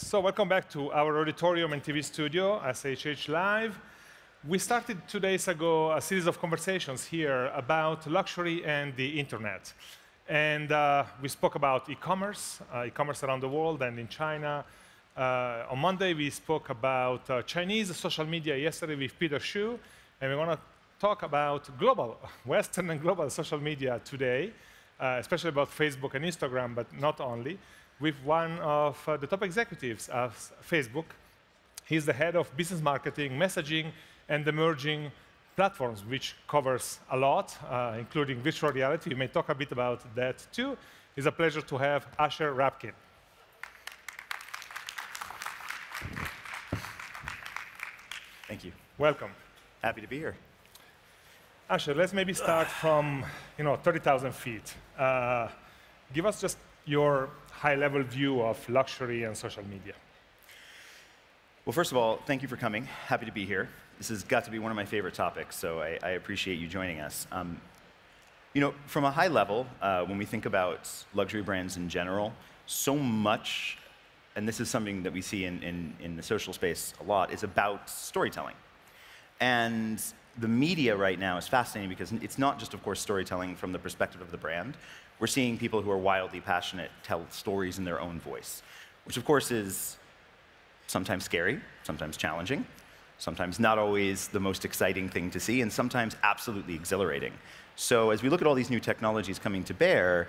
So welcome back to our auditorium and TV studio, SIHH Live. We started 2 days ago a series of conversations here about luxury and the internet. And we spoke about e-commerce around the world and in China. On Monday, we spoke about Chinese social media yesterday with Peter Xu. And we want to talk about global, Western and global social media today, especially about Facebook and Instagram, but not only, with one of the top executives of Facebook. He's the head of business marketing, messaging, and emerging platforms, which covers a lot, including virtual reality. We may talk a bit about that too. It's a pleasure to have Asher Rapkin. Thank you. Welcome. Happy to be here. Asher, let's maybe start from 30,000 feet. Give us just your high-level view of luxury and social media. Well, first of all, thank you for coming. Happy to be here. This has got to be one of my favorite topics, so I appreciate you joining us. From a high level, when we think about luxury brands in general, so much, and this is something that we see in the social space a lot, is about storytelling. And the media right now is fascinating because it's not just, of course, storytelling from the perspective of the brand. We're seeing people who are wildly passionate tell stories in their own voice, which, of course, is sometimes scary, sometimes challenging, sometimes not always the most exciting thing to see, and sometimes absolutely exhilarating. So as we look at all these new technologies coming to bear,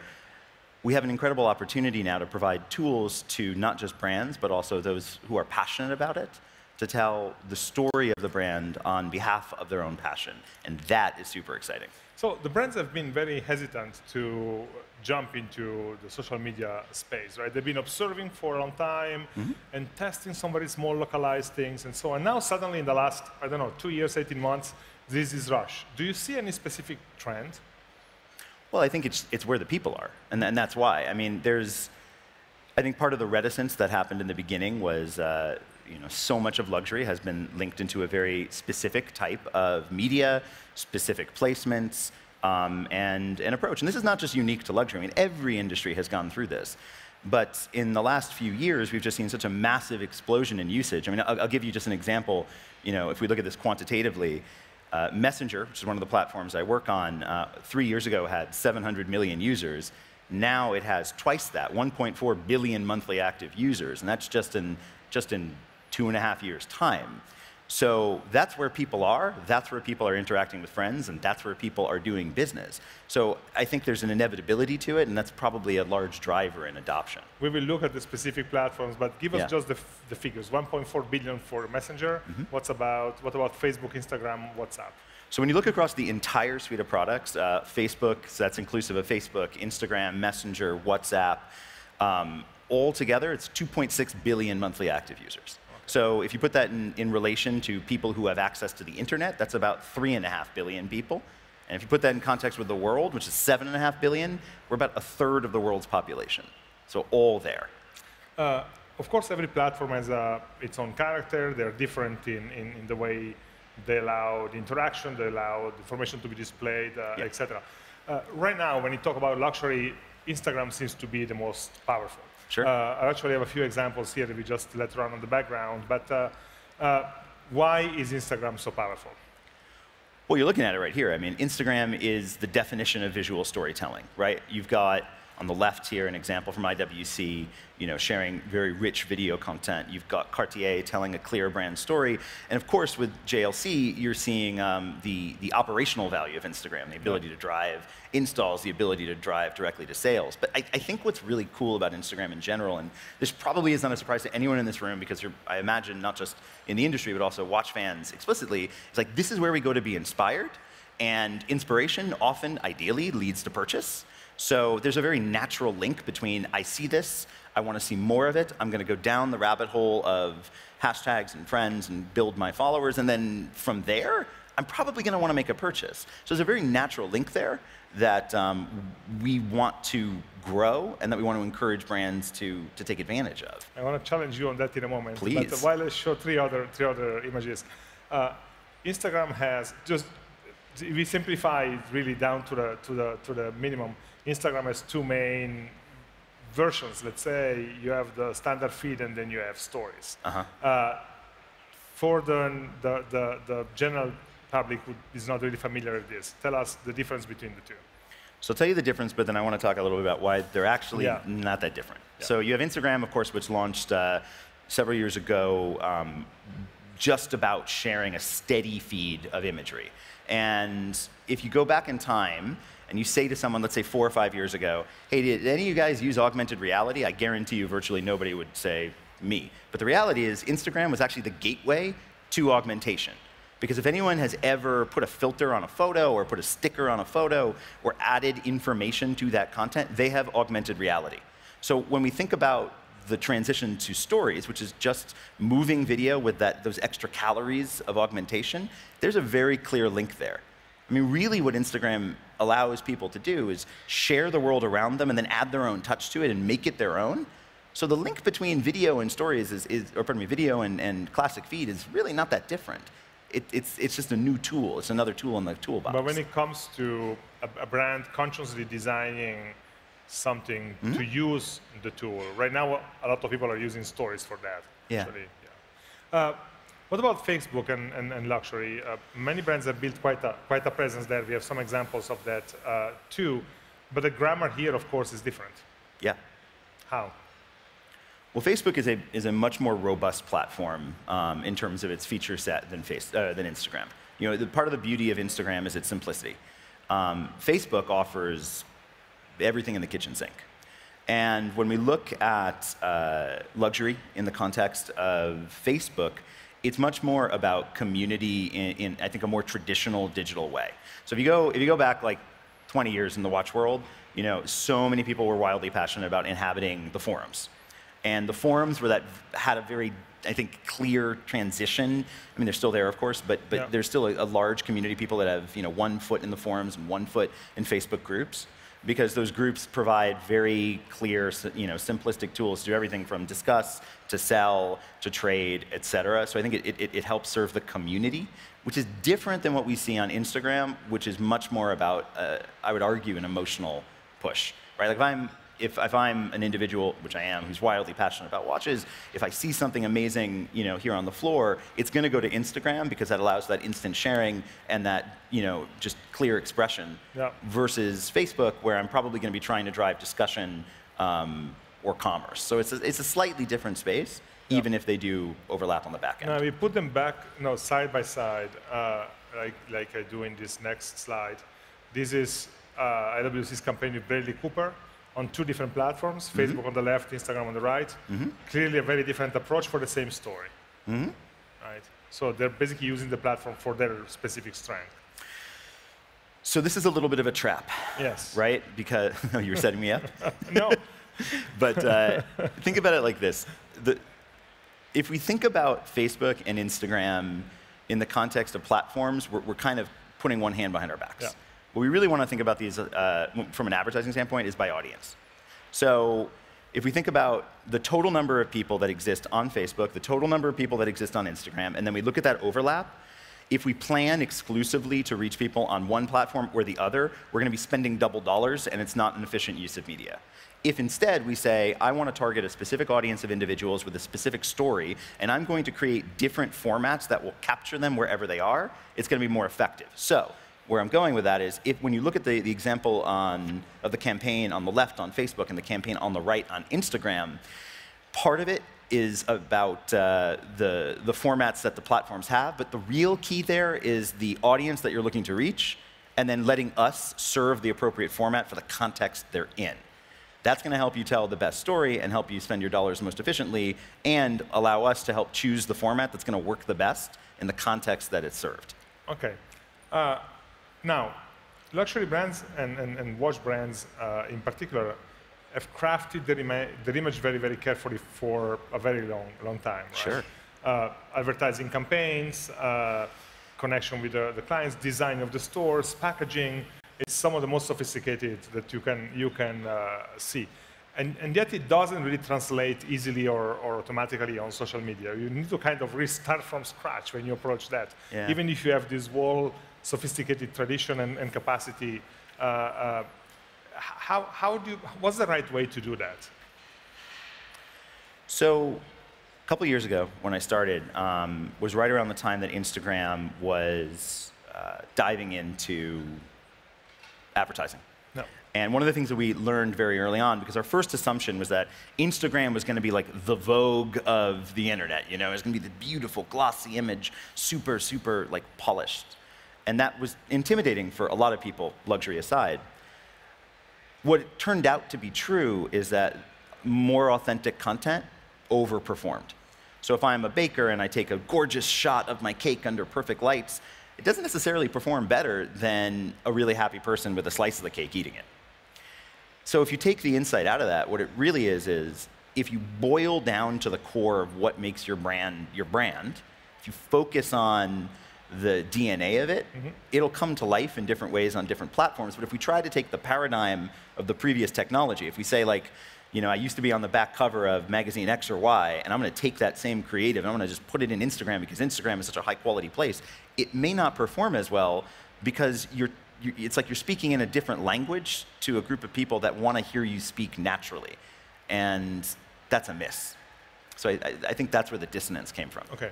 we have an incredible opportunity now to provide tools to not just brands, but also those who are passionate about it, to tell the story of the brand on behalf of their own passion. And that is super exciting. So the brands have been very hesitant to jump into the social media space, right? They've been observing for a long time and testing some very small localized things and so on. Now suddenly in the last, 2 years, 18 months, this is rush. Do you see any specific trend? Well, I think it's where the people are, and that's why. I mean, I think part of the reticence that happened in the beginning was so much of luxury has been linked into a very specific type of media, specific placements, and an approach. And this is not just unique to luxury. I mean, every industry has gone through this. But in the last few years, we've just seen such a massive explosion in usage. I mean, I'll give you just an example. If we look at this quantitatively, Messenger, which is one of the platforms I work on, 3 years ago had 700 million users. Now it has twice that, 1.4 billion monthly active users, and that's just in 2.5 years' time. So that's where people are, that's where people are interacting with friends, and that's where people are doing business. So I think there's an inevitability to it, and that's probably a large driver in adoption. We will look at the specific platforms, but give us just the figures. 1.4 billion for Messenger. What about Facebook, Instagram, WhatsApp? So when you look across the entire suite of products, Facebook, so that's inclusive of Facebook, Instagram, Messenger, WhatsApp, all together, it's 2.6 billion monthly active users. So if you put that in relation to people who have access to the internet, that's about 3.5 billion people. And if you put that in context with the world, which is 7.5 billion, we're about a third of the world's population. So all there. Of course, every platform has its own character. They're different in the way they allow the interaction, they allow the information to be displayed, etc. Right now, when you talk about luxury, Instagram seems to be the most powerful. Sure. I actually have a few examples here that we just let run on the background, but why is Instagram so powerful? Well, you're looking at it right here. I mean, Instagram is the definition of visual storytelling, right? You've got, on the left here, an example from IWC, sharing very rich video content. You've got Cartier telling a clear brand story. And of course, with JLC, you're seeing the operational value of Instagram, the ability to drive installs, the ability to drive directly to sales. But I think what's really cool about Instagram in general, and this probably is not a surprise to anyone in this room, because I imagine not just in the industry, but also watch fans explicitly, it's like this is where we go to be inspired. And inspiration often, ideally, leads to purchase. So there's a very natural link between I see this, I want to see more of it, I'm going to go down the rabbit hole of hashtags and friends and build my followers, and then from there, I'm probably going to want to make a purchase. So there's a very natural link there that we want to grow and that we want to encourage brands to take advantage of. I want to challenge you on that in a moment. Please. But while I show three other images, Instagram has just, we simplify it really down to the minimum. Instagram has two main versions. Let's say you have the standard feed and then you have stories. For the general public who is not really familiar with this, tell us the difference between the two. So I'll tell you the difference, but then I want to talk a little bit about why they're actually not that different. So you have Instagram, of course, which launched several years ago, just about sharing a steady feed of imagery. And if you go back in time and you say to someone, let's say 4 or 5 years ago, hey, did any of you guys use augmented reality? I guarantee you virtually nobody would say me. But the reality is Instagram was actually the gateway to augmentation. Because if anyone has ever put a filter on a photo or put a sticker on a photo or added information to that content, they have augmented reality. So when we think about the transition to stories, which is just moving video with those extra calories of augmentation, there's a very clear link there. I mean, really what Instagram allows people to do is share the world around them and then add their own touch to it and make it their own. So the link between video and stories or pardon me, video and classic feed is really not that different. It's just a new tool. It's another tool in the toolbox. But when it comes to a brand consciously designing something to use the tool, right now a lot of people are using stories for that. Yeah. Actually. What about Facebook and luxury? Many brands have built quite a presence there. We have some examples of that too. But the grammar here, of course, is different. Yeah. How? Well, Facebook is a much more robust platform in terms of its feature set than Instagram. You know, part of the beauty of Instagram is its simplicity. Facebook offers everything in the kitchen sink. And when we look at luxury in the context of Facebook, it's much more about community in I think, a more traditional digital way. So if you go back like 20 years in the watch world, you know, so many people were wildly passionate about inhabiting the forums. And the forums had a very, I think, clear transition. I mean, they're still there, of course, but there's still a large community of people that have, you know, 1 foot in the forums and 1 foot in Facebook groups, because those groups provide very clear, you know, simplistic tools to do everything from discuss to sell to trade, et cetera. So I think it helps serve the community, which is different than what we see on Instagram, which is much more about, I would argue, an emotional push, right? Like if I'm an individual, which I am, who's wildly passionate about watches, if I see something amazing, you know, here on the floor, it's going to go to Instagram because that allows that instant sharing and that, you know, just clear expression. Versus Facebook, where I'm probably going to be trying to drive discussion or commerce. So it's a slightly different space, even if they do overlap on the back end. Now we put them back, side by side, like I do in this next slide. This is IWC's campaign with Bradley Cooper on 2 different platforms, Facebook on the left, Instagram on the right. Clearly a very different approach for the same story. Right? So they're basically using the platform for their specific strength. So this is a little bit of a trap. Yes. Right? Because, you were setting me up? No. But think about it like this. If we think about Facebook and Instagram in the context of platforms, we're kind of putting one hand behind our backs. What we really want to think about these from an advertising standpoint is by audience. So if we think about the total number of people that exist on Facebook, the total number of people that exist on Instagram, and then we look at that overlap, if we plan exclusively to reach people on one platform or the other, we're going to be spending double dollars, and it's not an efficient use of media. If instead we say, I want to target a specific audience of individuals with a specific story, and I'm going to create different formats that will capture them wherever they are, it's going to be more effective. So where I'm going with that is, when you look at the example of the campaign on the left on Facebook and the campaign on the right on Instagram, part of it is about the formats that the platforms have, but the real key there is the audience that you're looking to reach, and then letting us serve the appropriate format for the context they're in. That's going to help you tell the best story and help you spend your dollars most efficiently, and allow us to help choose the format that's going to work the best in the context that it's served. Okay. Now, luxury brands and watch brands in particular have crafted their image very, very carefully for a very long time. Right? Sure. Advertising campaigns, connection with the clients, design of the stores, packaging. It's some of the most sophisticated that you can see. And yet it doesn't really translate easily or automatically on social media. You need to kind of restart from scratch when you approach that. Yeah. Even if you have this whole sophisticated tradition and capacity, what's the right way to do that? So a couple years ago, when I started, was right around the time that Instagram was diving into advertising. No. And one of the things that we learned very early on, because our first assumption was that Instagram was going to be like the Vogue of the internet. You know, it was going to be the beautiful, glossy image, super, super like polished. And that was intimidating for a lot of people, luxury aside. What it turned out to be true is that more authentic content overperformed. So if I'm a baker and I take a gorgeous shot of my cake under perfect lights, it doesn't necessarily perform better than a really happy person with a slice of the cake eating it. So if you take the insight out of that, what it really is if you boil down to the core of what makes your brand, if you focus on the DNA of it, it'll come to life in different ways on different platforms. But if we try to take the paradigm of the previous technology, if we say like, you know, I used to be on the back cover of magazine X or Y, and I'm going to take that same creative and I'm going to just put it in Instagram because Instagram is such a high quality place, it may not perform as well because it's like you're speaking in a different language to a group of people that want to hear you speak naturally. And that's a miss. So I think that's where the dissonance came from. Okay.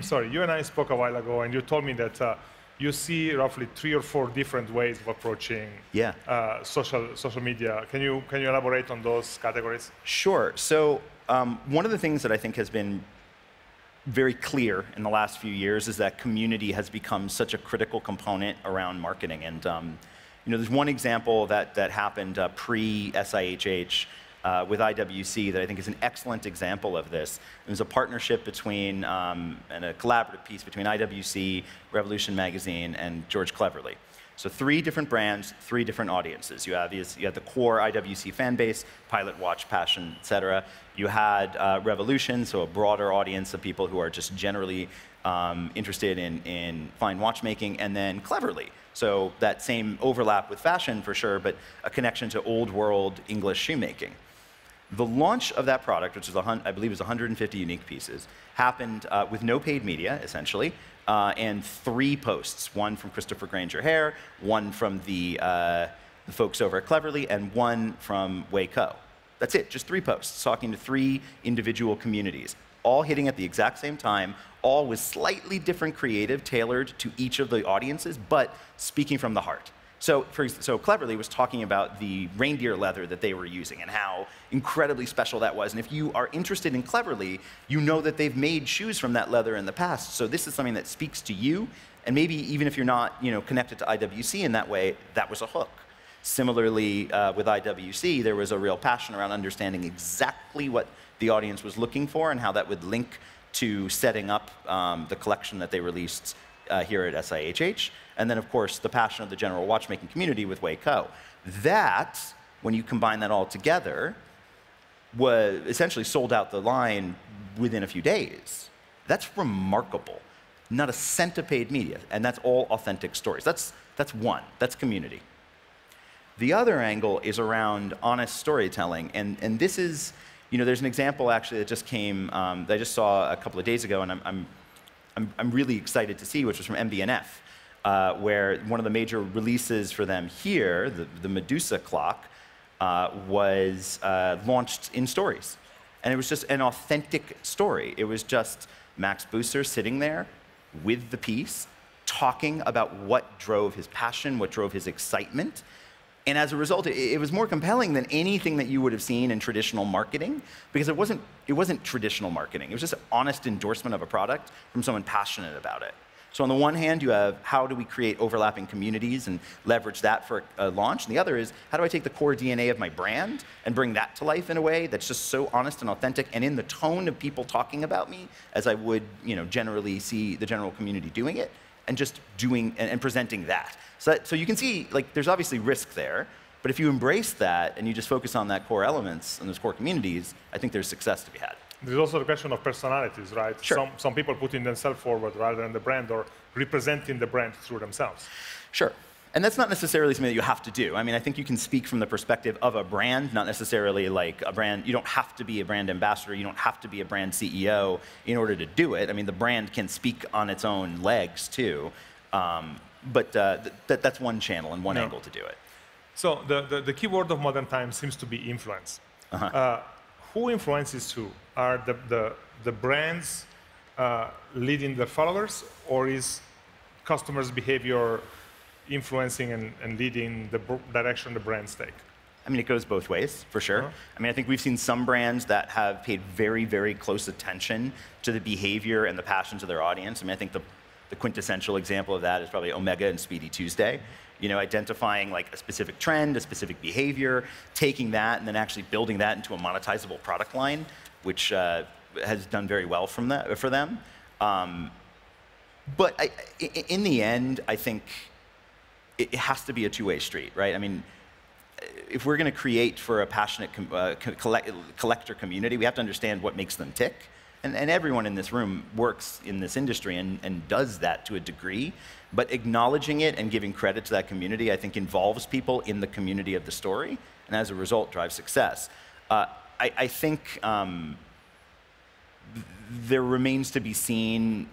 Sorry, you and I spoke a while ago, and you told me that you see roughly 3 or 4 different ways of approaching social media. Can you elaborate on those categories? Sure. So one of the things that I think has been very clear in the last few years is that community has become such a critical component around marketing. And you know, there's one example that happened pre-SIHH with IWC that I think is an excellent example of this. It was a partnership between, and a collaborative piece between IWC, Revolution Magazine, and George Cleverly. So 3 different brands, 3 different audiences. You had the core IWC fan base, Pilot Watch, Passion, etc. You had Revolution, so a broader audience of people who are just generally interested in fine watchmaking, and then Cleverly. So that same overlap with fashion for sure, but a connection to old world English shoemaking. The launch of that product, which is I believe is 150 unique pieces, happened with no paid media, essentially, and 3 posts. One from Christopher Granger Hare, one from the folks over at Cleverly, and one from Waco. That's it, just 3 posts, talking to 3 individual communities, all hitting at the exact same time, all with slightly different creative tailored to each of the audiences, but speaking from the heart. So Cleverly was talking about the reindeer leather that they were using and how incredibly special that was. And if you are interested in Cleverly, you know that they've made shoes from that leather in the past. So this is something that speaks to you. And maybe even if you're not connected to IWC in that way, that was a hook. Similarly, with IWC, there was a real passion around understanding exactly what the audience was looking for and how that would link to setting up the collection that they released here at SIHH. And then, of course, the passion of the general watchmaking community with Waco. That, when you combine that all together, was essentially sold out the line within a few days. That's remarkable. Not a cent of paid media, and that's all authentic stories. That's one. That's community. The other angle is around honest storytelling, and this is, there's an example actually that just came, that I just saw a couple of days ago, and I'm really excited to see, which was from MB&F. Where one of the major releases for them here, the Medusa clock, was launched in stories. And it was just an authentic story. It was just Max Busser sitting there with the piece, talking about what drove his passion, what drove his excitement. And as a result, it was more compelling than anything that you would have seen in traditional marketing, because it wasn't traditional marketing. It was just an honest endorsement of a product from someone passionate about it. So on the one hand, you have how do we create overlapping communities and leverage that for a launch, and the other is how do I take the core DNA of my brand and bring that to life in a way that's just so honest and authentic and in the tone of people talking about me as I would generally see the general community doing it, and just doing and presenting that. So you can see, like, there's obviously risk there, but if you embrace that and you just focus on that core elements and those core communities, I think there's success to be had. There's also the question of personalities, right? Sure. Some people putting themselves forward rather than the brand, or representing the brand through themselves. Sure. And that's not necessarily something that you have to do. I mean, I think you can speak from the perspective of a brand, not necessarily like a brand. You don't have to be a brand ambassador. You don't have to be a brand CEO in order to do it. I mean, the brand can speak on its own legs, too. But that's one channel and one angle to do it. So the key word of modern times seems to be influence. who influences who? Are the brands leading the followers, or is customers' behavior influencing and leading the direction the brands take? I mean, it goes both ways, for sure. I mean, I think we've seen some brands that have paid very, very close attention to the behavior and the passions of their audience. I mean, I think the quintessential example of that is probably Omega and Speedy Tuesday. You know, identifying like a specific trend, a specific behavior, taking that and then actually building that into a monetizable product line, which has done very well for them. But in the end, I think it has to be a two-way street, right? I mean, if we're going to create for a passionate collector community, we have to understand what makes them tick. And everyone in this room works in this industry and does that to a degree. But acknowledging it and giving credit to that community, I think, involves people in the community of the story, and as a result, drives success. I think there remains to be seen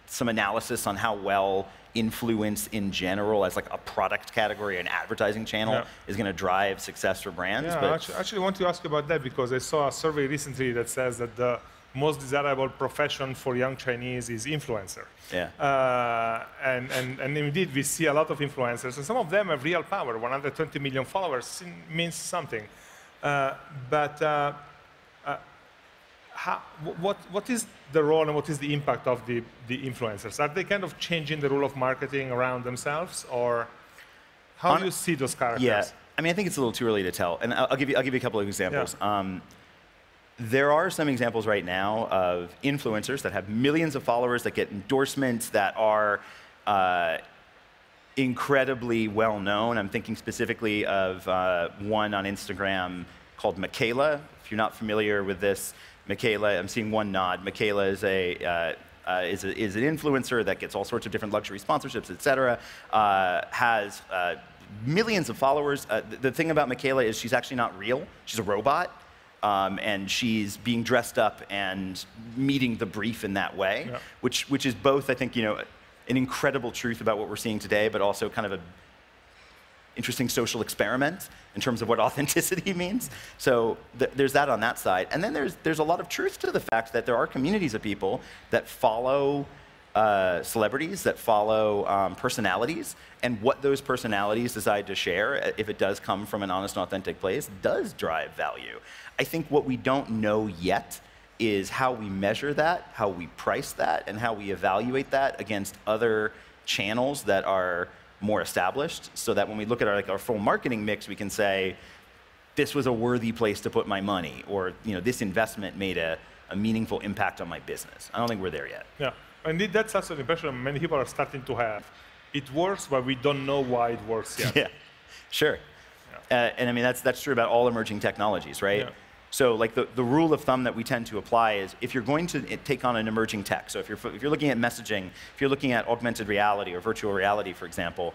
some analysis on how well influence in general as like a product category, an advertising channel, is going to drive success for brands. Yeah, but actually, I want to ask you about that because I saw a survey recently that says that the most desirable profession for young Chinese is influencer. Yeah. And indeed, we see a lot of influencers, and some of them have real power. 120 million followers means something. What is the role and what is the impact of the influencers? Are they kind of changing the rule of marketing around themselves, or how do you see those characters? Yeah, I mean, I think it's a little too early to tell, and I'll give you a couple of examples. Yeah. There are some examples right now of influencers that have millions of followers that get endorsements that are incredibly well known. I'm thinking specifically of one on Instagram called Michaela. If you're not familiar with this, Michaela, I'm seeing one nod. Michaela is an influencer that gets all sorts of different luxury sponsorships, et cetera, has millions of followers. The thing about Michaela is she's actually not real. She's a robot. And she's being dressed up and meeting the brief in that way, which is both, I think, you know, an incredible truth about what we're seeing today, but also kind of an interesting social experiment in terms of what authenticity means. So there's that on that side. And then there's a lot of truth to the fact that there are communities of people that follow celebrities, that follow personalities, and what those personalities decide to share, if it does come from an honest and authentic place, does drive value. I think what we don't know yet is how we measure that, how we price that, and how we evaluate that against other channels that are more established, so that when we look at our full marketing mix, we can say, this was a worthy place to put my money, or this investment made a meaningful impact on my business. I don't think we're there yet. Yeah, indeed, that's also an impression many people are starting to have. It works, but we don't know why it works yet. Yeah, sure. Yeah. And I mean, that's true about all emerging technologies, right? Yeah. So like the rule of thumb that we tend to apply is if you're going to take on an emerging tech, so if you're looking at messaging, if you're looking at augmented reality or virtual reality, for example,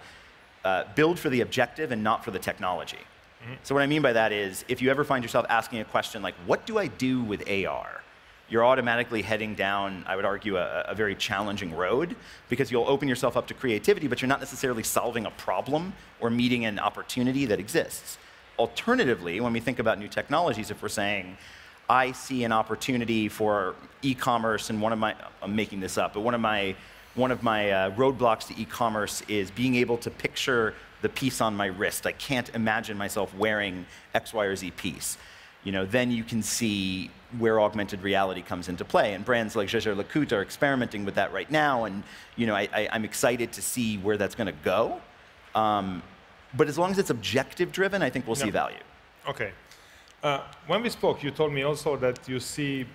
build for the objective and not for the technology. Mm-hmm. So what I mean by that is if you ever find yourself asking a question like, what do I do with AR? You're automatically heading down, I would argue, a very challenging road, because you'll open yourself up to creativity, but you're not necessarily solving a problem or meeting an opportunity that exists. Alternatively, when we think about new technologies, if we're saying, I see an opportunity for e-commerce, and I'm making this up, but one of my roadblocks to e-commerce is being able to picture the piece on my wrist. I can't imagine myself wearing X, Y, or Z piece. Then you can see where augmented reality comes into play. And brands like Jaeger-LeCoultre are experimenting with that right now, and I'm excited to see where that's going to go. But as long as it's objective-driven, I think we'll see value. Okay. When we spoke, you told me also that you see,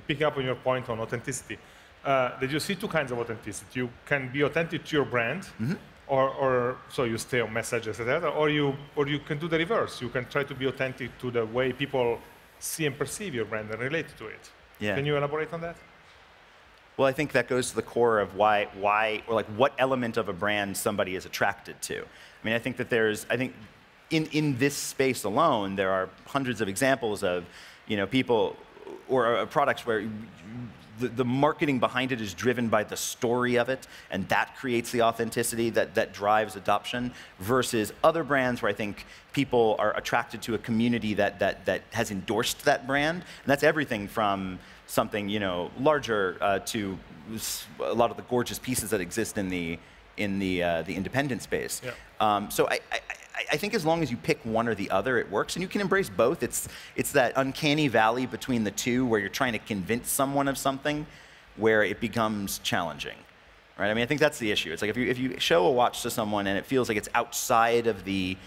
picking up on your point on authenticity, that you see two kinds of authenticity. You can be authentic to your brand, mm-hmm. or so you stay on message, etc., or you can do the reverse. You can try to be authentic to the way people see and perceive your brand and relate to it. Yeah. Can you elaborate on that? Well, I think that goes to the core of why, or like what element of a brand somebody is attracted to. I mean, I think that in this space alone, there are hundreds of examples of, people or products where the marketing behind it is driven by the story of it, and that creates the authenticity that drives adoption, versus other brands where I think people are attracted to a community that has endorsed that brand. And that's everything from something larger to a lot of the gorgeous pieces that exist in the independent space. Yeah. So I think as long as you pick one or the other, it works, and you can embrace both. It's that uncanny valley between the two where you're trying to convince someone of something where it becomes challenging, right? I mean, I think that's the issue. It's like if you show a watch to someone and it feels like it's outside of the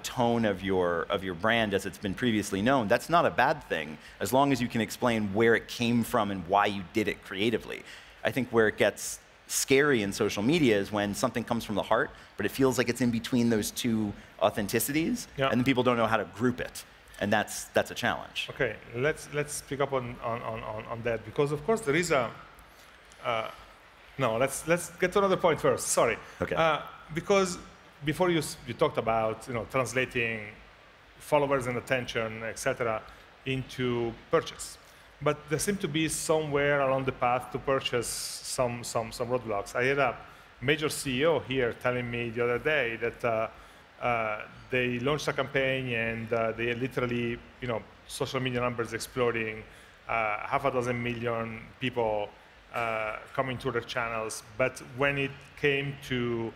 tone of your brand as it's been previously known, that's not a bad thing, as long as you can explain where it came from and why you did it creatively. I think where it gets scary in social media is when something comes from the heart, but it feels like it's in between those two authenticities, yeah, and then people don't know how to group it, and that's a challenge. Okay, let's pick up on that, because of course there is a no. Let's get to another point first. Sorry. Okay. Because before you talked about translating followers and attention, etc., into purchase. But there seemed to be somewhere along the path to purchase some roadblocks. I had a major CEO here telling me the other day that they launched a campaign and they literally, social media numbers exploding, 6 million people coming to their channels. But when it came to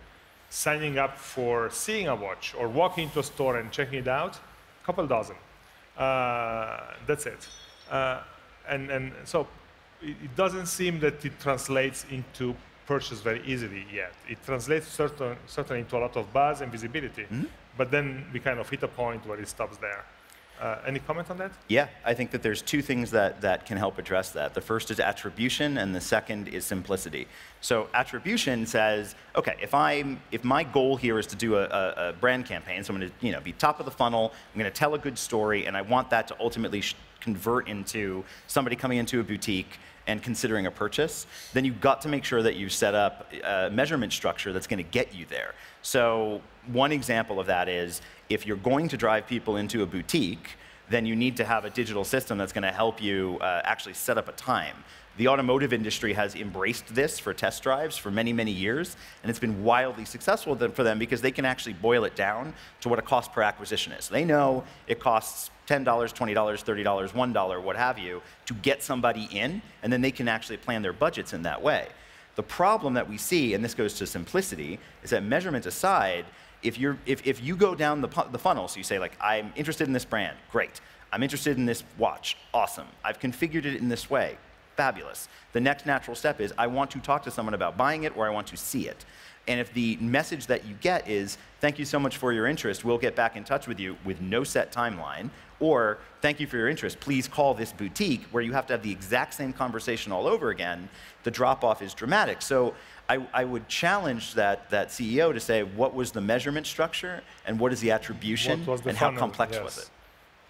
signing up for seeing a watch or walking into a store and checking it out, a couple dozen. That's it. And so it doesn't seem that it translates into purchase very easily yet. It translates certainly into a lot of buzz and visibility, but then we kind of hit a point where it stops there. Any comment on that? Yeah, I think that there's two things that can help address that. The first is attribution, and the second is simplicity. So attribution says, okay, if my goal here is to do a brand campaign, so I'm going to be top of the funnel, I'm going to tell a good story, and I want that to ultimately convert into somebody coming into a boutique and considering a purchase, then you've got to make sure that you set up a measurement structure that's going to get you there. So one example of that is, if you're going to drive people into a boutique, then you need to have a digital system that's going to help you actually set up a time. The automotive industry has embraced this for test drives for many, many years, and it's been wildly successful for them because they can actually boil it down to what a cost per acquisition is. They know it costs $10, $20, $30, $1, what have you, to get somebody in, and then they can actually plan their budgets in that way. The problem that we see, and this goes to simplicity, is that measurement aside, if you go down the funnel, so you say, like, I'm interested in this brand, great. I'm interested in this watch, awesome. I've configured it in this way, fabulous. The next natural step is, I want to talk to someone about buying it, or I want to see it. And if the message that you get is, thank you so much for your interest, we'll get back in touch with you with no set timeline, or thank you for your interest, please call this boutique, where you have to have the exact same conversation all over again, the drop-off is dramatic. So I would challenge that CEO to say, what was the measurement structure, and what is the attribution, and how complex was it?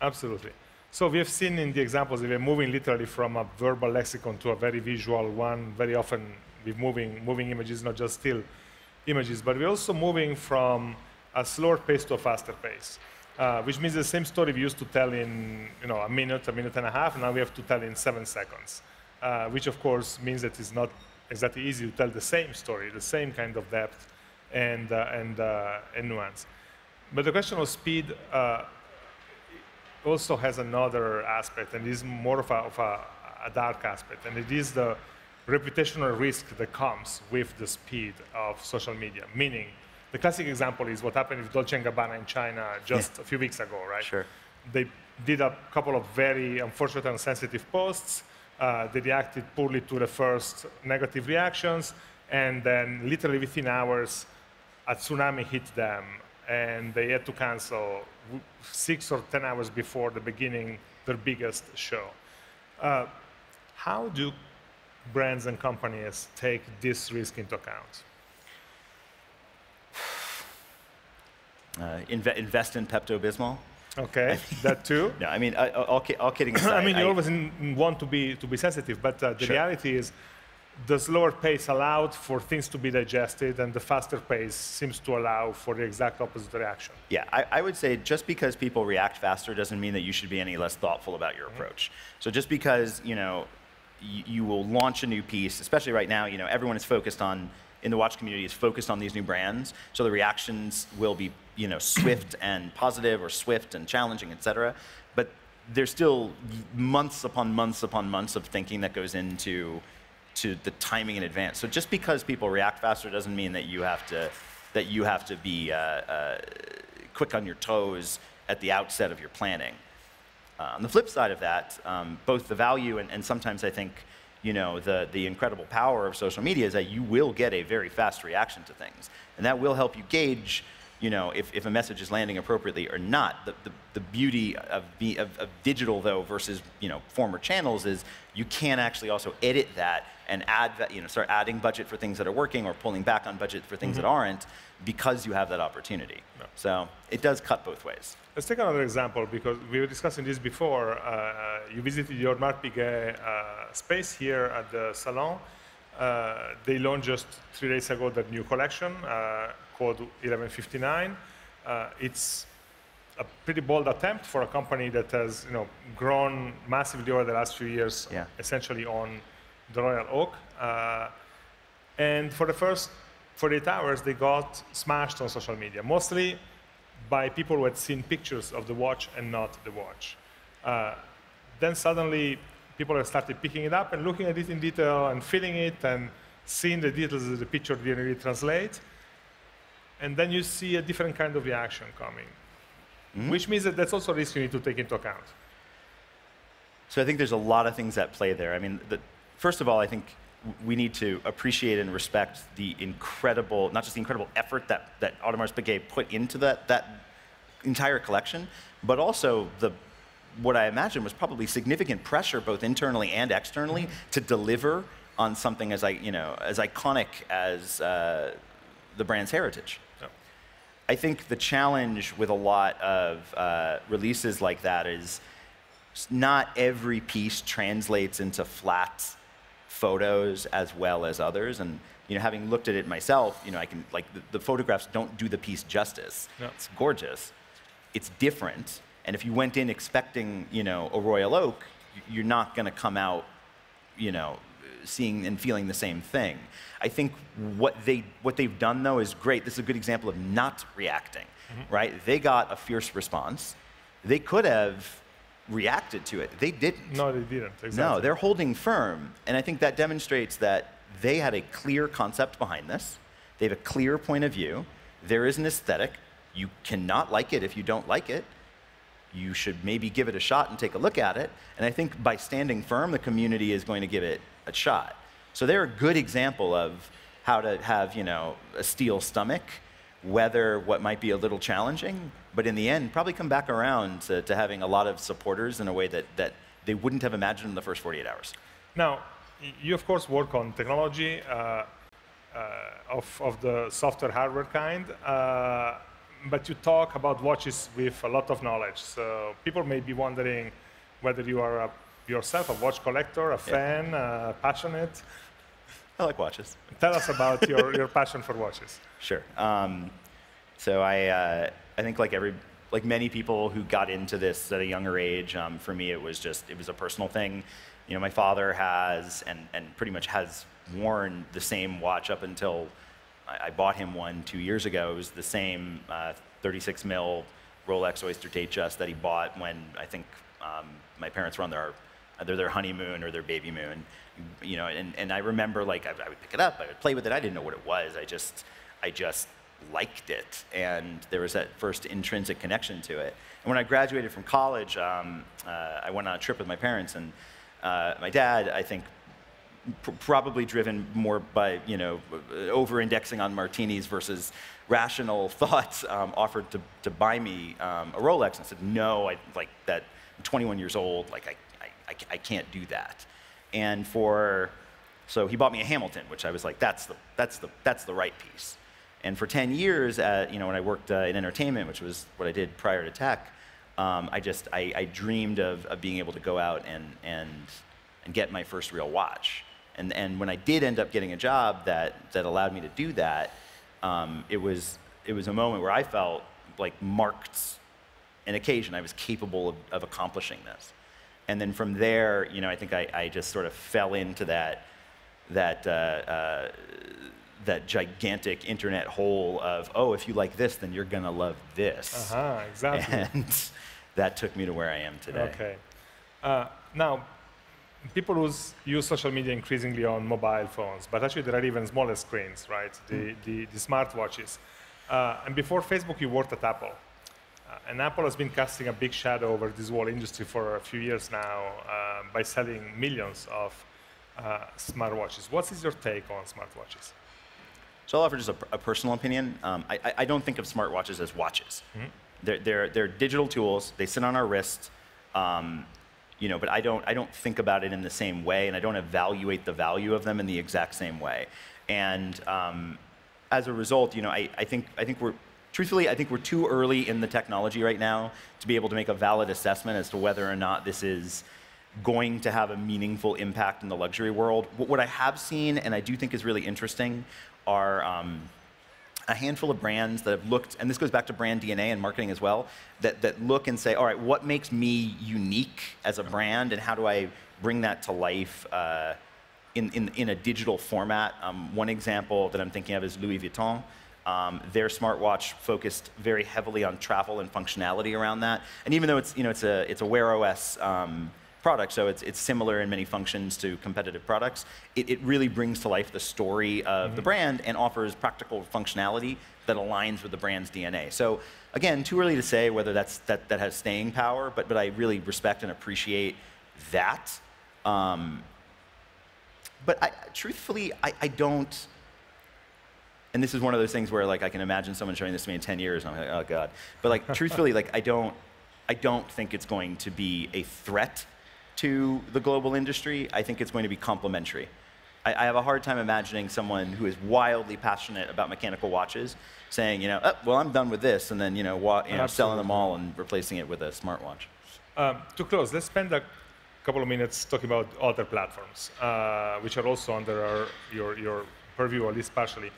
Absolutely. So we have seen in the examples that we're moving literally from a verbal lexicon to a very visual one. Very often we're moving images, not just still images, but we're also moving from a slower pace to a faster pace, which means the same story we used to tell in a minute and a half, now we have to tell in 7 seconds, which of course means that it's not exactly easy to tell the same story, the same kind of depth and nuance. But the question of speed also has another aspect, and is more of a dark aspect, and it is the reputational risk that comes with the speed of social media. Meaning, the classic example is what happened with Dolce & Gabbana in China just a few weeks ago, right? Sure. They did a couple of very unfortunate and sensitive posts. They reacted poorly to the first negative reactions, and then literally within hours, a tsunami hit them, and they had to cancel 6 or 10 hours before the beginning their biggest show. How do brands and companies take this risk into account? Invest in Pepto-Bismol. Okay, that too. No, I mean, all kidding aside. I mean, you always want to be sensitive, but the Sure. reality is the slower pace allowed for things to be digested, and the faster pace seems to allow for the exact opposite reaction. Yeah, I would say just because people react faster doesn't mean that you should be any less thoughtful about your approach. So just because, you know, you will launch a new piece, especially right now, you know, everyone is focused on, in the watch community, is focused on these new brands, so the reactions will be, you know, swift and positive, or swift and challenging, et cetera. But there's still months upon months upon months of thinking that goes into the timing in advance. So just because people react faster doesn't mean that you have to be quick on your toes at the outset of your planning. On the flip side of that, both the value and sometimes I think, you know, the incredible power of social media is that you will get a very fast reaction to things, and that will help you gauge, you know, if a message is landing appropriately or not. The beauty of digital, though, versus, you know, former channels is you can actually also edit that and add that, you know, start adding budget for things that are working or pulling back on budget for things that aren't, because you have that opportunity. No. So it does cut both ways. Let's take another example, because we were discussing this before. You visited your Audemars Piguet space here at the Salon. They launched just 3 days ago that new collection called 1159. It's a pretty bold attempt for a company that has, you know, grown massively over the last few years, essentially on the Royal Oak. And for the first 48 hours, they got smashed on social media, mostly by people who had seen pictures of the watch and not the watch. Then suddenly, people have started picking it up and looking at it in detail and feeling it and seeing the details that the picture didn't really translate. And then you see a different kind of reaction coming, which means that that's also a risk you need to take into account. So I think there's a lot of things at play there. I mean, first of all, I think we need to appreciate and respect the incredible, not just the incredible effort that Audemars Piguet put into that entire collection, but also what I imagine was probably significant pressure, both internally and externally, to deliver on something as iconic as the brand's heritage. Yeah. I think the challenge with a lot of releases like that is not every piece translates into flat photos as well as others. And, you know, having looked at it myself, you know, I can, like, the photographs don't do the piece justice. No. It's gorgeous. It's different. And if you went in expecting, you know, a Royal Oak, you're not going to come out, you know, seeing and feeling the same thing. I think what they've done, though, is great. This is a good example of not reacting, right? They got a fierce response. They could have reacted to it. They didn't. No, they didn't. Exactly. No, they're holding firm. And I think that demonstrates that they had a clear concept behind this. They have a clear point of view. There is an aesthetic. You cannot like it if you don't like it. You should maybe give it a shot and take a look at it. And I think by standing firm, the community is going to give it a shot. So they're a good example of how to have, you know, a steel stomach, weather what might be a little challenging, but in the end, probably come back around to having a lot of supporters in a way that they wouldn't have imagined in the first 48 hours. Now, you, of course, work on technology of the software hardware kind, but you talk about watches with a lot of knowledge. So people may be wondering whether you are yourself a watch collector, a fan, passionate. I like watches. Tell us about your passion for watches. Sure. So I think like many people who got into this at a younger age, for me it was a personal thing. You know, my father has and pretty much has worn the same watch up until I bought him one 2 years ago. It was the same 36 mil Rolex Oyster Date Just that he bought when I think my parents were on their honeymoon or their baby moon. You know, and I remember, like, I would pick it up, I would play with it. I didn't know what it was. I just liked it, and there was that first intrinsic connection to it. And when I graduated from college, I went on a trip with my parents, and my dad, I think, probably driven more by, you know, over-indexing on martinis versus rational thoughts, offered to buy me a Rolex. And I said, no, I'm 21 years old, like, I can't do that. And so he bought me a Hamilton, which I was like, that's the right piece. And for 10 years, you know, when I worked in entertainment, which was what I did prior to tech, I dreamed of being able to go out and get my first real watch. And when I did end up getting a job that allowed me to do that, it was a moment where I felt like marked an occasion. I was capable of accomplishing this. And then from there, I think I just sort of fell into that gigantic internet hole of, oh, if you like this, then you're gonna love this. Exactly. And that took me to where I am today. Okay. Now, people use social media increasingly on mobile phones, but actually there are even smaller screens, right? The smartwatches. And before Facebook, you worked at Apple. And Apple has been casting a big shadow over this whole industry for a few years now by selling millions of smartwatches. What is your take on smartwatches? So I'll offer just a personal opinion. I don't think of smartwatches as watches. They're digital tools. They sit on our wrist. But I don't think about it in the same way, and I don't evaluate the value of them in the exact same way. And as a result, I think we're too early in the technology right now to be able to make a valid assessment as to whether or not this is going to have a meaningful impact in the luxury world. What I have seen, and I do think is really interesting, are a handful of brands that have looked, and this goes back to brand DNA and marketing as well, that look and say, all right, what makes me unique as a brand, and how do I bring that to life in a digital format? One example that I'm thinking of is Louis Vuitton. Their smartwatch focused very heavily on travel and functionality around that. And even though it's a Wear OS product, so it's similar in many functions to competitive products, it really brings to life the story of the brand and offers practical functionality that aligns with the brand's DNA. So again, too early to say whether that has staying power, but I really respect and appreciate that. But truthfully, I don't. And this is one of those things where I can imagine someone showing this to me in 10 years, and I'm like, oh God. But truthfully, I don't think it's going to be a threat to the global industry. I think it's going to be complementary. I have a hard time imagining someone who is wildly passionate about mechanical watches saying, oh, well, I'm done with this, and then selling them all and replacing it with a smartwatch. To close, let's spend a couple of minutes talking about other platforms, which are also under your purview, at least partially.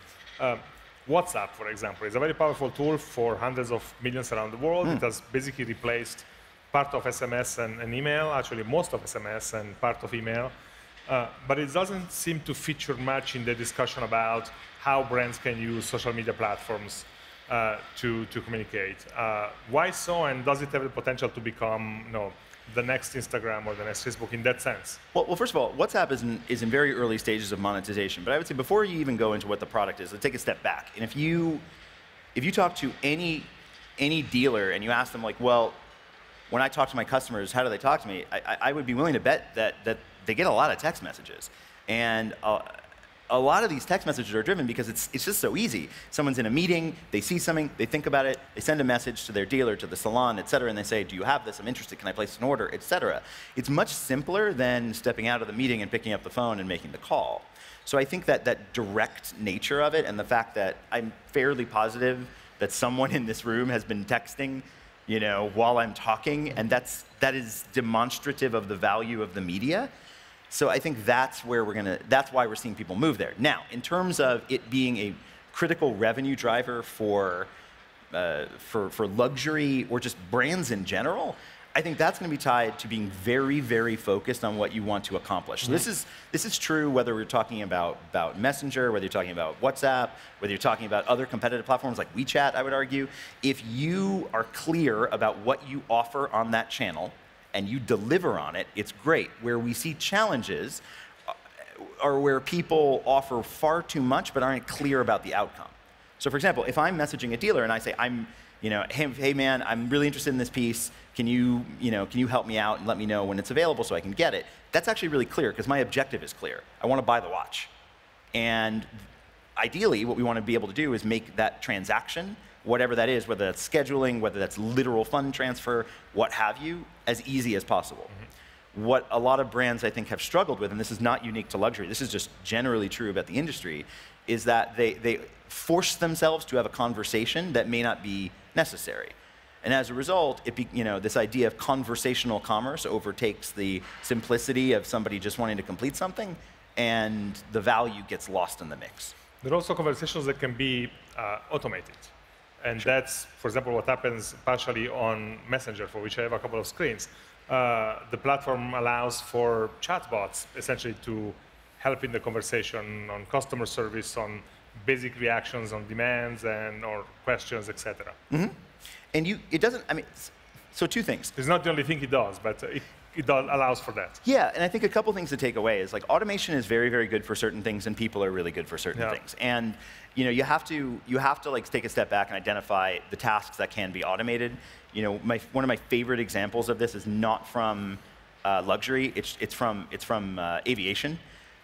WhatsApp, for example, is a very powerful tool for hundreds of millions around the world. It has basically replaced part of SMS and email, actually most of SMS and part of email. But it doesn't seem to feature much in the discussion about how brands can use social media platforms to communicate. Why so, and does it have the potential to become the next Instagram or the next Facebook in that sense? Well, first of all, WhatsApp is in very early stages of monetization. But I would say before you even go into what the product is, let's take a step back. And if you talk to any dealer and you ask them well, when I talk to my customers, how do they talk to me? I would be willing to bet that they get a lot of text messages. And a lot of these text messages are driven because it's just so easy. Someone's in a meeting, they see something, they think about it, they send a message to their dealer, to the salon, et cetera, and they say, do you have this? I'm interested, can I place an order, et cetera. It's much simpler than stepping out of the meeting and picking up the phone and making the call. So I think that direct nature of it, and the fact that I'm fairly positive that someone in this room has been texting while I'm talking, and that is demonstrative of the value of the media. So I think that's why we're seeing people move there. Now, in terms of it being a critical revenue driver for luxury or just brands in general, I think that's going to be tied to being very, very focused on what you want to accomplish. So this is true whether we're talking about Messenger, whether you're talking about WhatsApp, whether you're talking about other competitive platforms like WeChat, I would argue. If you are clear about what you offer on that channel and you deliver on it, it's great. Where we see challenges are where people offer far too much but aren't clear about the outcome. So for example, if I'm messaging a dealer and I say, hey man, I'm really interested in this piece. Can you help me out and let me know when it's available so I can get it? That's actually really clear because my objective is clear. I want to buy the watch. And ideally, what we want to be able to do is make that transaction, whatever that is, whether that's scheduling, whether that's literal fund transfer, what have you, as easy as possible. What a lot of brands, I think, have struggled with, and this is not unique to luxury, this is just generally true about the industry, is that they force themselves to have a conversation that may not be necessary. And as a result, this idea of conversational commerce overtakes the simplicity of somebody just wanting to complete something, and the value gets lost in the mix. There are also conversations that can be automated. And that's, for example, what happens partially on Messenger, for which I have a couple of screens. The platform allows for chatbots, essentially, to help in the conversation on customer service, on basic reactions on demands and or questions, etc. And it doesn't, I mean, so two things. It's not the only thing it does, but it allows for that. Yeah, and I think a couple things to take away is like automation is very, very good for certain things, and people are really good for certain things. And you know, you have to like take a step back and identify the tasks that can be automated. You know, one of my favorite examples of this is not from luxury. It's from aviation.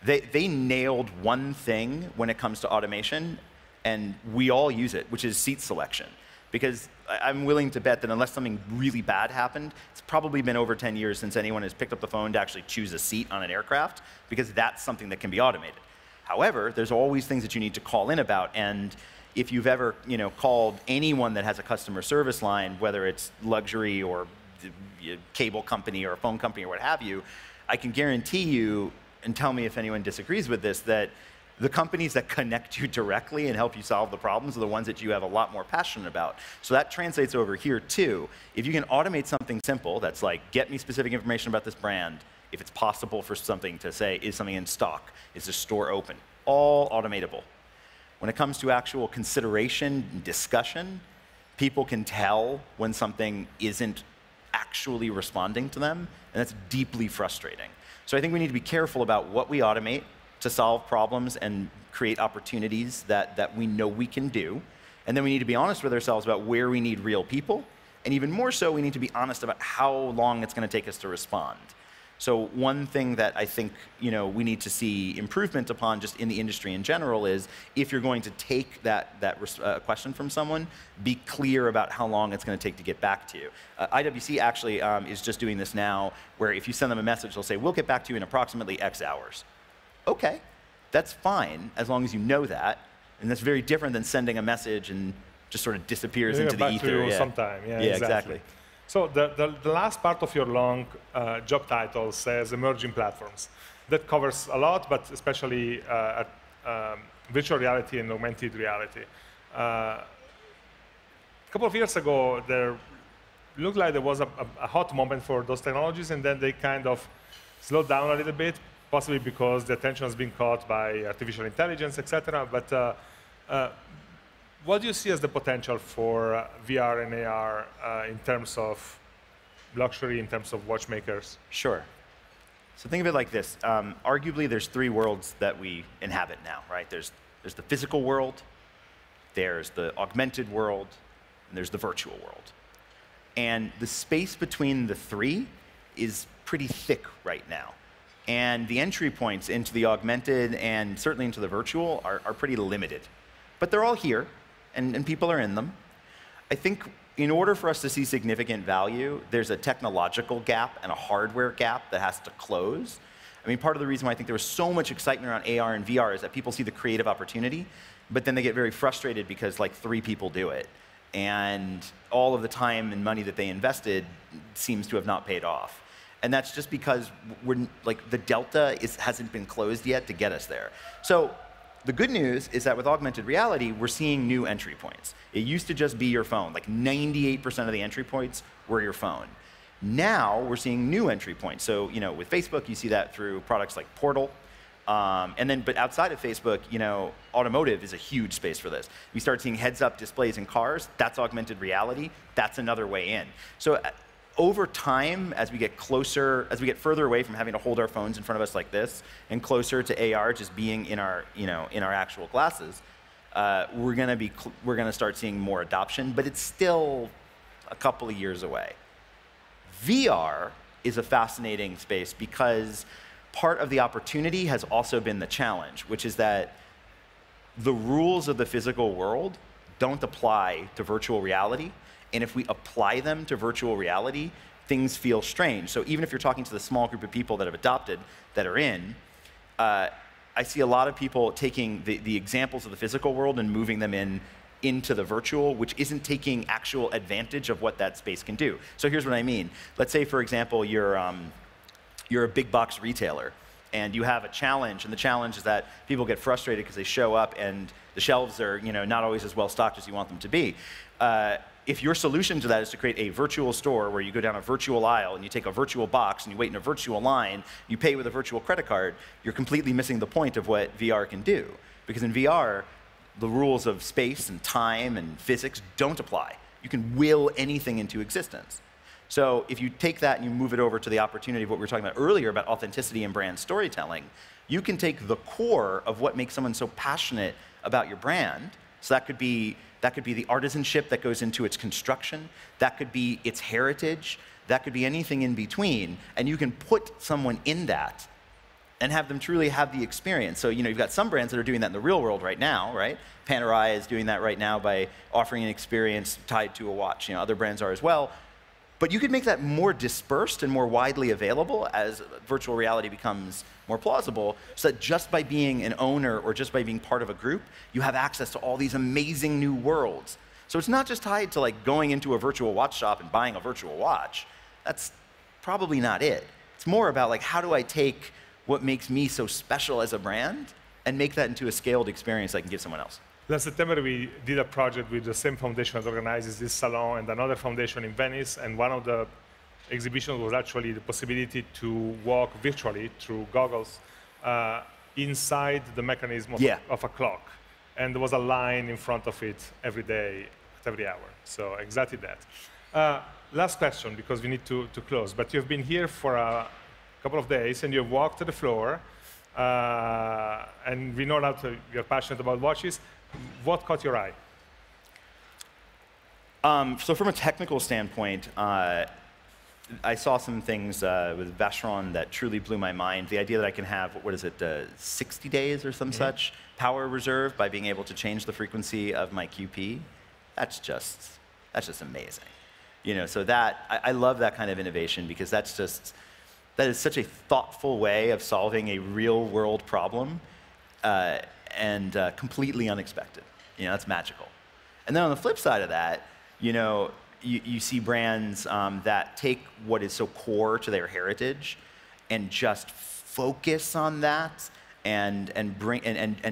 They nailed one thing when it comes to automation, and we all use it, which is seat selection. Because I'm willing to bet that unless something really bad happened, it's probably been over 10 years since anyone has picked up the phone to actually choose a seat on an aircraft, because that's something that can be automated. However, there's always things that you need to call in about, and if you've ever called anyone that has a customer service line, whether it's luxury or cable company or a phone company or what have you, I can guarantee you, and tell me if anyone disagrees with this, that the companies that connect you directly and help you solve the problems are the ones that you have a lot more passion about. So that translates over here too. If you can automate something simple that's like, get me specific information about this brand, if it's possible for something to say, is something in stock, is the store open, all automatable. When it comes to actual consideration and discussion, people can tell when something isn't actually responding to them, and that's deeply frustrating. So I think we need to be careful about what we automate to solve problems and create opportunities that we know we can do. And then we need to be honest with ourselves about where we need real people. And even more so, we need to be honest about how long it's going to take us to respond. So one thing that I think we need to see improvement upon just in the industry in general is if you're going to take that question from someone, be clear about how long it's going to take to get back to you. IWC actually is just doing this now, where if you send them a message, they'll say, we'll get back to you in approximately X hours. Okay, that's fine, as long as you know that. And that's very different than sending a message and just sort of disappears into the ether. Yeah, sometime. Yeah, exactly. So the last part of your long job title says emerging platforms. That covers a lot, but especially virtual reality and augmented reality. A couple of years ago, there looked like there was a hot moment for those technologies, and then they kind of slowed down a little bit, possibly because the attention has been caught by artificial intelligence, etc. But what do you see as the potential for VR and AR in terms of luxury, in terms of watchmakers? Sure. So think of it like this. Arguably, there's three worlds that we inhabit now, right? There's the physical world, there's the augmented world, and there's the virtual world. And the space between the three is pretty thick right now. And the entry points into the augmented and certainly into the virtual are pretty limited. But they're all here, and people are in them. I think in order for us to see significant value, there's a technological gap and a hardware gap that has to close. I mean, part of the reason why I think there was so much excitement around AR and VR is that people see the creative opportunity, but then they get very frustrated because like 3 people do it. And all of the time and money that they invested seems to have not paid off. And that's just because the delta hasn't been closed yet to get us there. So the good news is that with augmented reality, we're seeing new entry points. It used to just be your phone. Like 98% of the entry points were your phone. Now we're seeing new entry points. So with Facebook, you see that through products like Portal. But outside of Facebook, automotive is a huge space for this. We start seeing heads-up displays in cars. That's augmented reality. That's another way in. So over time, as we get closer, as we get further away from having to hold our phones in front of us like this, and closer to AR just being in our, in our actual glasses, we're gonna start seeing more adoption, but it's still a couple of years away. VR is a fascinating space because part of the opportunity has also been the challenge, which is that the rules of the physical world don't apply to virtual reality. And if we apply them to virtual reality, things feel strange. So even if you're talking to the small group of people that have adopted, that are in, I see a lot of people taking the examples of the physical world and moving them into the virtual, which isn't taking actual advantage of what that space can do. So here's what I mean. Let's say, for example, you're a big box retailer, and you have a challenge, and the challenge is that people get frustrated because they show up and the shelves are not always as well stocked as you want them to be. If your solution to that is to create a virtual store where you go down a virtual aisle and you take a virtual box and you wait in a virtual line, you pay with a virtual credit card, you're completely missing the point of what VR can do. Because in VR, the rules of space and time and physics don't apply. You can will anything into existence. So if you take that and you move it over to the opportunity of what we were talking about earlier about authenticity and brand storytelling, you can take the core of what makes someone so passionate about your brand. So that could be the artisanship that goes into its construction. That could be its heritage. That could be anything in between. And you can put someone in that and have them truly have the experience. So you've got some brands that are doing that in the real world right now, right? Panerai is doing that right now by offering an experience tied to a watch. Other brands are as well. But you could make that more dispersed and more widely available as virtual reality becomes more plausible, so that just by being an owner or just by being part of a group, you have access to all these amazing new worlds. So it's not just tied to going into a virtual watch shop and buying a virtual watch. That's probably not it. It's more about how do I take what makes me so special as a brand and make that into a scaled experience I can give someone else. Last September, we did a project with the same foundation that organizes this salon and another foundation in Venice, and one of the exhibitions was actually the possibility to walk virtually through goggles inside the mechanism of a clock. And there was a line in front of it every day, at every hour. So exactly that. Last question, because we need to close. But you've been here for a couple of days, and you've walked the floor, and we know that you're passionate about watches. What caught your eye? So from a technical standpoint, I saw some things with Vacheron that truly blew my mind. The idea that I can have, 60 days or some such power reserve by being able to change the frequency of my QP, that's just amazing. So I love that kind of innovation, because that is such a thoughtful way of solving a real world problem. And completely unexpected. That's magical. And then on the flip side of that, you see brands that take what is so core to their heritage and just focus on that and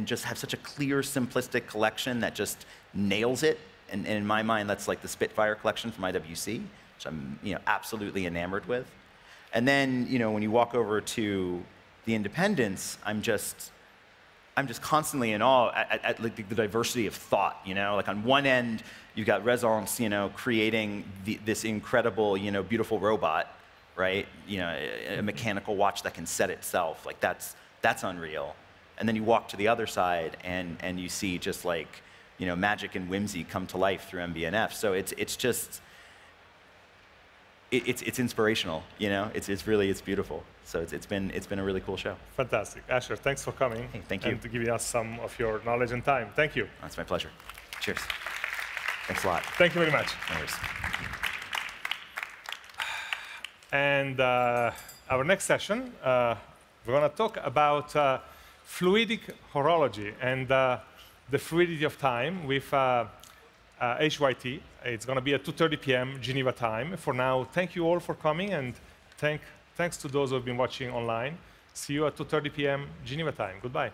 just have such a clear, simplistic collection that just nails it. And in my mind, that's like the Spitfire collection from IWC, which I'm absolutely enamored with. And then when you walk over to the independents, I'm just constantly in awe at the diversity of thought. On one end, you've got Resonance, creating this incredible, beautiful robot, right? A mechanical watch that can set itself. That's unreal. And then you walk to the other side, and you see just magic and whimsy come to life through MBNF. So it's inspirational. It's beautiful. So it's been a really cool show. Fantastic. Asher, thanks for coming. Hey, thank you. And to giving us some of your knowledge and time. Thank you. That's my pleasure. Cheers. Thanks a lot. Thank you very much. No worries. And our next session, we're going to talk about fluidic horology and the fluidity of time with HYT. It's going to be at 2:30 p.m. Geneva time. For now, thank you all for coming, and thanks to those who have been watching online. See you at 2:30 p.m. Geneva time. Goodbye.